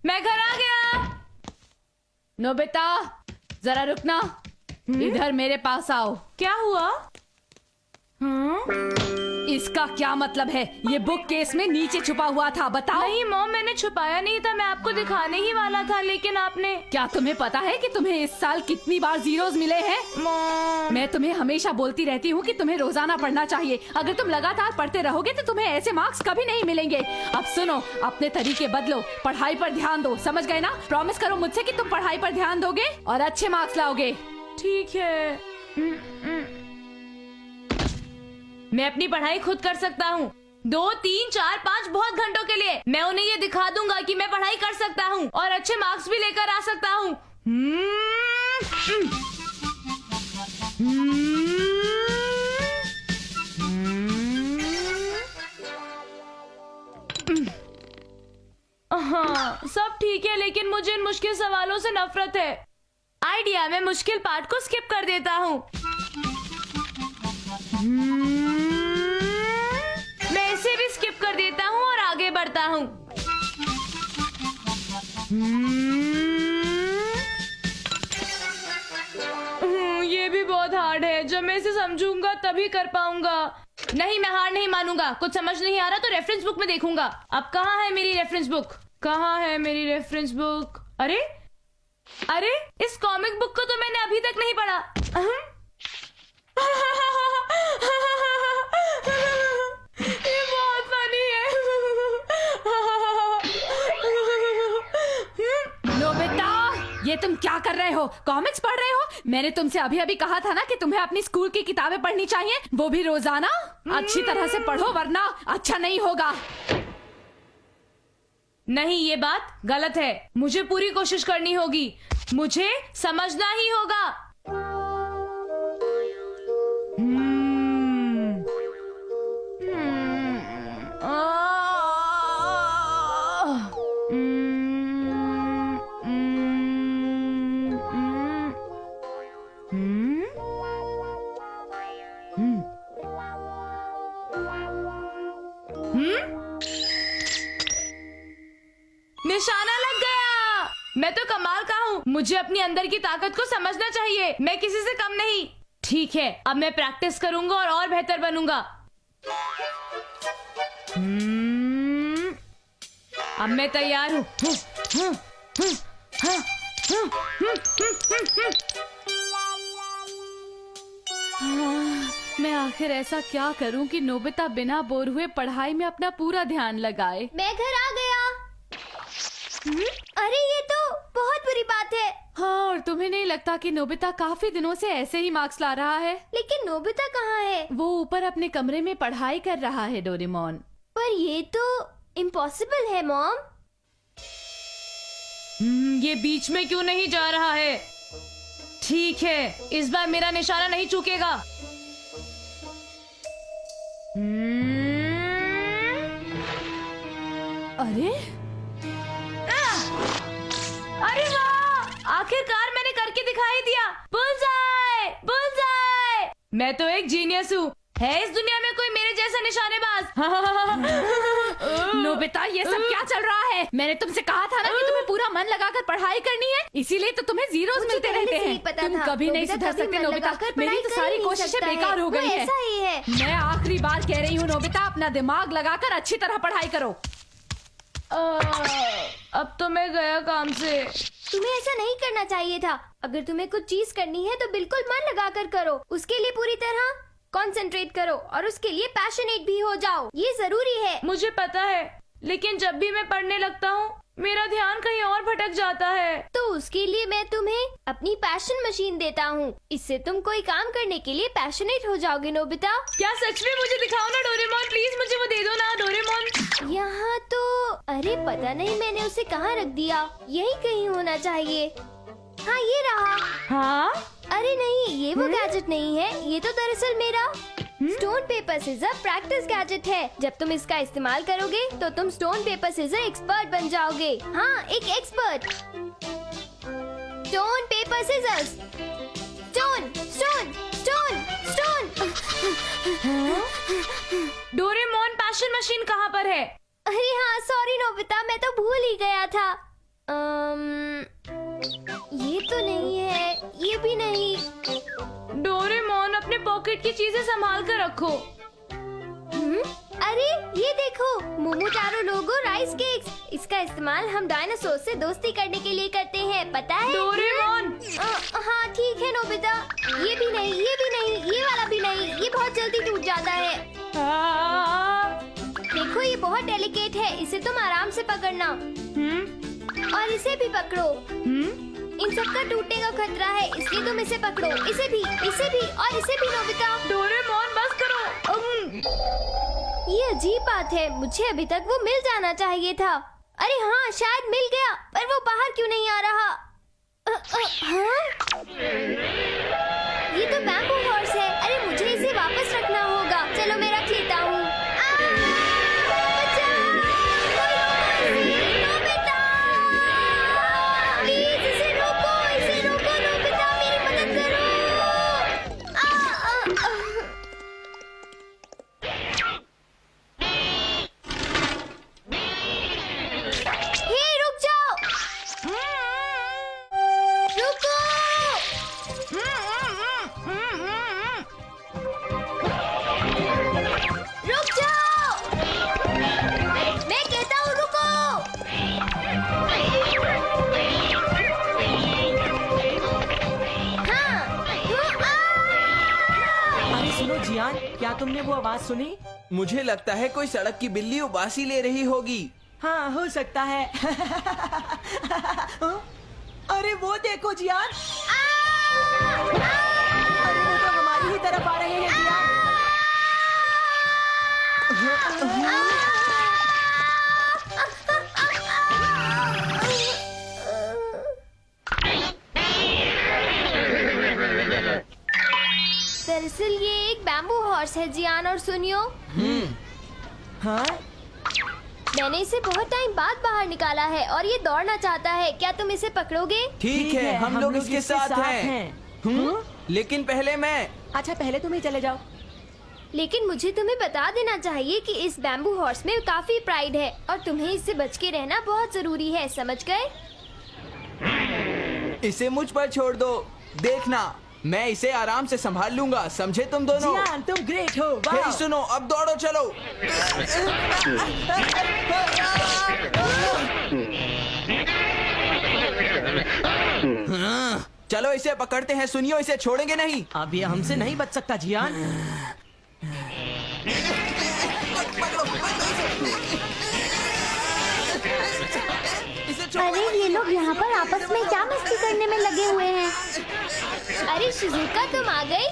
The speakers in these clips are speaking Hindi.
मैं घर आ गया। नोबिता, जरा रुकना। इधर मेरे पास आओ। क्या हुआ? इसका क्या मतलब है? ये बुक केस में नीचे छुपा हुआ था, बताओ। नहीं मॉम, मैंने छुपाया नहीं था, मैं आपको दिखाने ही वाला था, लेकिन आपने। क्या तुम्हें पता है कि तुम्हें इस साल कितनी बार जीरोज मिले हैं? मॉम, मैं तुम्हें हमेशा बोलती रहती हूँ कि तुम्हें रोजाना पढ़ना चाहिए। अगर तुम लगातार पढ़ते रहोगे तो तुम्हें ऐसे मार्क्स कभी नहीं मिलेंगे। अब सुनो, अपने तरीके बदलो, पढ़ाई पर ध्यान दो, समझ गए ना? प्रॉमिस करो मुझसे कि तुम पढ़ाई पर ध्यान दोगे और अच्छे मार्क्स लाओगे। ठीक है। मैं अपनी पढ़ाई खुद कर सकता हूँ। 2, 3, 4, 5 बहुत घंटों के लिए मैं उन्हें ये दिखा दूंगा कि मैं पढ़ाई कर सकता हूँ और अच्छे मार्क्स भी लेकर आ सकता हूँ। हाँ, सब ठीक है, लेकिन मुझे इन मुश्किल सवालों से नफरत है। आइडिया, मैं मुश्किल पार्ट को स्किप कर देता हूँ। मैं इसे भी स्किप कर देता हूँ और आगे बढ़ता हूँ। ये भी बहुत हार्ड है। जब मैं इसे समझूंगा तभी कर पाऊंगा। नहीं, मैं हार नहीं मानूंगा। कुछ समझ नहीं आ रहा तो रेफरेंस बुक में देखूंगा। अब कहाँ है मेरी रेफरेंस बुक? कहाँ है मेरी रेफरेंस बुक? अरे अरे, इस कॉमिक बुक को तो मैंने अभी तक नहीं पढ़ा। ये बहुत फनी है। नोबिता, ये तुम क्या कर रहे हो? कॉमिक्स पढ़ रहे हो? मैंने तुमसे अभी अभी कहा था ना कि तुम्हें अपनी स्कूल की किताबें पढ़नी चाहिए, वो भी रोजाना। अच्छी तरह से पढ़ो वरना अच्छा नहीं होगा। नहीं, ये बात गलत है। मुझे पूरी कोशिश करनी होगी। मुझे समझना ही होगा। निशाना लग गया। मैं तो कमाल का हूँ। मुझे अपनी अंदर की ताकत को समझना चाहिए। मैं किसी से कम नहीं। ठीक है, अब मैं प्रैक्टिस करूंगा और बेहतर बनूंगा। अब मैं तैयार हूँ। मैं आखिर ऐसा क्या करूं कि नोबिता बिना बोर हुए पढ़ाई में अपना पूरा ध्यान लगाए? मैं घर आ गया। अरे ये तो बहुत बुरी बात है। हाँ, और तुम्हें नहीं लगता कि नोबिता काफी दिनों से ऐसे ही मार्क्स ला रहा है? लेकिन नोबिता कहाँ है? वो ऊपर अपने कमरे में पढ़ाई कर रहा है, डोरेमोन। पर ये तो इम्पॉसिबल है मॉम। ये बीच में क्यों नहीं जा रहा है? ठीक है, इस बार मेरा निशाना नहीं चूकेगा। अरे अरे वाह! आखिरकार मैंने करके दिखाई दिया। बुलजाए! बुलजाए! मैं तो एक जीनियस हूँ। है इस दुनिया में कोई मेरे जैसा निशानेबाज? नोबिता, ये सब क्या चल रहा है? मैंने तुमसे कहा था ना कि तुम्हें पूरा मन लगाकर पढ़ाई करनी है, इसीलिए तो तुम्हें जीरोस मिलते रहते हैं। तुम कभी नहीं सुधर सकते नोबिता। मेरी तो सारी कोशिशें बेकार हो गई है। ऐसा ही है। मैं आखिरी बार कह रही हूँ नोबिता, अपना दिमाग लगाकर अच्छी तरह पढ़ाई करो। अब तो मैं गया काम से। तुम्हें ऐसा नहीं करना चाहिए था। अगर तुम्हें कुछ चीज करनी है तो बिल्कुल मन लगाकर करो। उसके लिए पूरी तरह कंसंट्रेट करो और उसके लिए पैशनेट भी हो जाओ। ये जरूरी है। मुझे पता है, लेकिन जब भी मैं पढ़ने लगता हूँ मेरा ध्यान कहीं और भटक जाता है। तो उसके लिए मैं तुम्हें अपनी पैशन मशीन देता हूँ। इससे तुम कोई काम करने के लिए पैशनेट हो जाओगे नोबिता। क्या सच में? मुझे दिखाओ ना डोरेमोन, प्लीज मुझे वो दे दो ना डोरेमोन। यहाँ तो अरे पता नहीं मैंने उसे कहाँ रख दिया। यही कहीं होना चाहिए। हाँ, ये रहा। हाँ? अरे नहीं, ये वो गैजेट नहीं है। ये तो दरअसल मेरा stone paper scissor practice gadget है। जब तुम इसका इस्तेमाल करोगे तो तुम स्टोन पेपर सीजर एक्सपर्ट बन जाओगे। हाँ, एक expert. Stone paper scissors. Stone stone stone stone. Doraemon, passion machine कहाँ पर है? अरे हाँ, सॉरी नोबिता, मैं तो भूल ही गया था। ये तो नहीं है, ये भी नहीं। डोरेमोन, अपने पॉकेट की चीजें संभाल कर रखो। अरे ये देखो, मोमोटारो लोगो राइस केक्स। इसका इस्तेमाल हम डायनासोर से दोस्ती करने के लिए करते हैं, पता है? डोरेमोन, हाँ ठीक है नोबिता। ये भी नहीं, ये भी नहीं, ये वाला भी नहीं। ये बहुत जल्दी टूट जाता है। देखो ये बहुत डेलिकेट है, इसे तुम आराम से पकड़ना। और इसे भी पकड़ो। इन सबका टूटने का खतरा है, इसलिए तुम इसे पकड़ो। इसे भी और इसे भी नोबिता। डोरेमोन बस करो। ये अजीब बात है, मुझे अभी तक वो मिल जाना चाहिए था। अरे हाँ, शायद मिल गया, पर वो बाहर क्यों नहीं आ रहा? हाँ? ये तो बैम्बू हॉर्स है। अरे मुझे इसे वापस रखना होगा। चलो मैं रख लेता हूँ। नोबिता! प्लीज इसे रोको नोबिता, मेरी मदद करो। हे रुक जाओ! रुको! रुक जाओ! मैं कहता हूँ रुको! हाँ! अरे सुनो जियान, क्या तुमने वो आवाज सुनी? मुझे लगता है कोई सड़क की बिल्ली उबासी ले रही होगी। हाँ हो सकता है। अरे वो देखो जियान, अरे वो तो हमारी ही तरफ आ रहे हैं जियान। दरअसल ये एक बैम्बू हॉर्स है जियान, और सुनियो, हाँ मैंने इसे बहुत टाइम बाद बाहर निकाला है और ये दौड़ना चाहता है। क्या तुम इसे पकड़ोगे? ठीक है, हम लोग इसके साथ हैं। लेकिन पहले मैं। अच्छा पहले तुम ही चले जाओ। लेकिन मुझे तुम्हें बता देना चाहिए कि इस बैम्बू हॉर्स में काफी प्राइड है और तुम्हें इससे बच के रहना बहुत जरूरी है, समझ गए? इसे मुझ पर छोड़ दो, देखना मैं इसे आराम से संभाल लूंगा, समझे तुम दोनों? जियान तुम ग्रेट हो। हे वाह। सुनो, अब दौड़ो चलो। चलो इसे पकड़ते हैं, सुनियो इसे छोड़ेंगे नहीं। अब ये हमसे नहीं बच सकता जियान। इसे छोड़ो। अरे ये लोग यहाँ पर आपस में क्या मस्ती करने में लगे हुए हैं? अरे शिजुका तुम आ गई?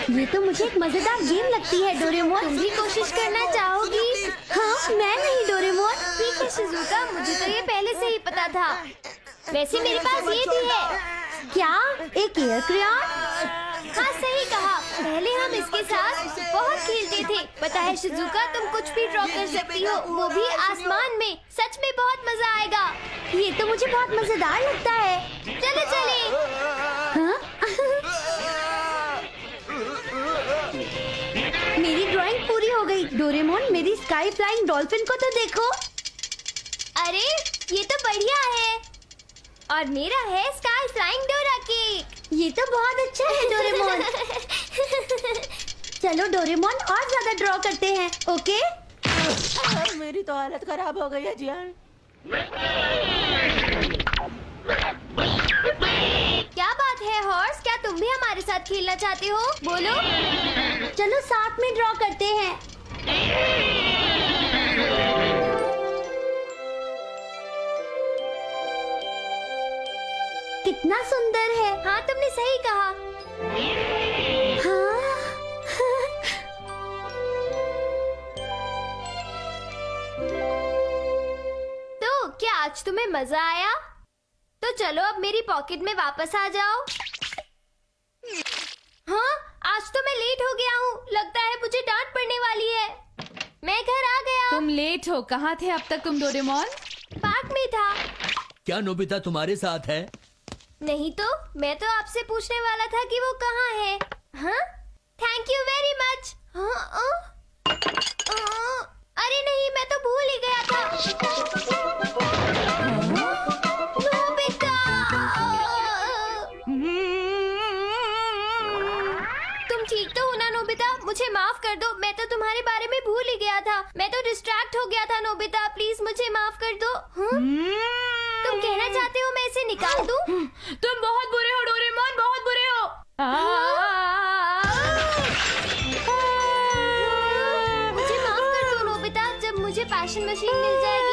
ये तो मुझे एक मजेदार गेम लगती है डोरेमोन। तुम भी कोशिश करना चाहोगी? हाँ, मैं नहीं डोरेमोन। ठीक है शिजुका, मुझे तो ये पहले से ही पता था। वैसे मेरे पास ये भी है। क्या? एक एयर क्रेयॉन? हाँ सही कहा, पहले हम इसके साथ बहुत खेलते थे। पता है शिजुका, तुम कुछ भी ड्रॉ कर सकती हो, वो भी आसमान में। सच में बहुत मजा आएगा। ये तो मुझे बहुत मजेदार लगता है। चले चले। हाँ? मेरी ड्राइंग पूरी हो गई। डोरेमोन, मेरी स्काई फ्लाइंग डॉल्फिन को तो देखो। अरे ये तो बढ़िया है। और मेरा है स्काई फ्लाइंग डोरा केक। ये तो बहुत अच्छा है डोरेमोन। चलो डोरेमोन, और ज्यादा ड्रॉ करते हैं, ओके? मेरी तो हालत खराब हो गई है जियान। क्या बात है हॉर्स, क्या तुम भी हमारे साथ खेलना चाहते हो? बोलो। चलो साथ में ड्रॉ करते हैं। कितना सुंदर है। हाँ तुमने सही कहा। हाँ। तो क्या आज तुम्हें मजा आया? तो चलो अब मेरी पॉकेट में वापस आ जाओ। हाँ, आज तो मैं लेट हो गया हूँ। लगता है मुझे डांट पड़ने वाली है। मैं घर आ गया। तुम लेट हो, कहाँ थे अब तक तुम डोरेमोन? पार्क में था। क्या नोबिता तुम्हारे साथ है? नहीं तो, मैं तो आपसे पूछने वाला था कि वो कहाँ है। हाँ? Thank you very much. हाँ? अरे नहीं, मैं तो भूल ही मुझे माफ कर दो, मैं तो तुम्हारे बारे में भूल ही गया था। मैं तो डिस्ट्रैक्ट हो गया था नोबिता, प्लीज मुझे माफ कर दो। तुम कहना चाहते हो मैं इसे निकाल दूं? तुम बहुत बुरे हो डोरेमोन, बहुत बुरे हो। मुझे माफ कर दो नोबिता, जब मुझे पैशन मशीन मिल जाएगा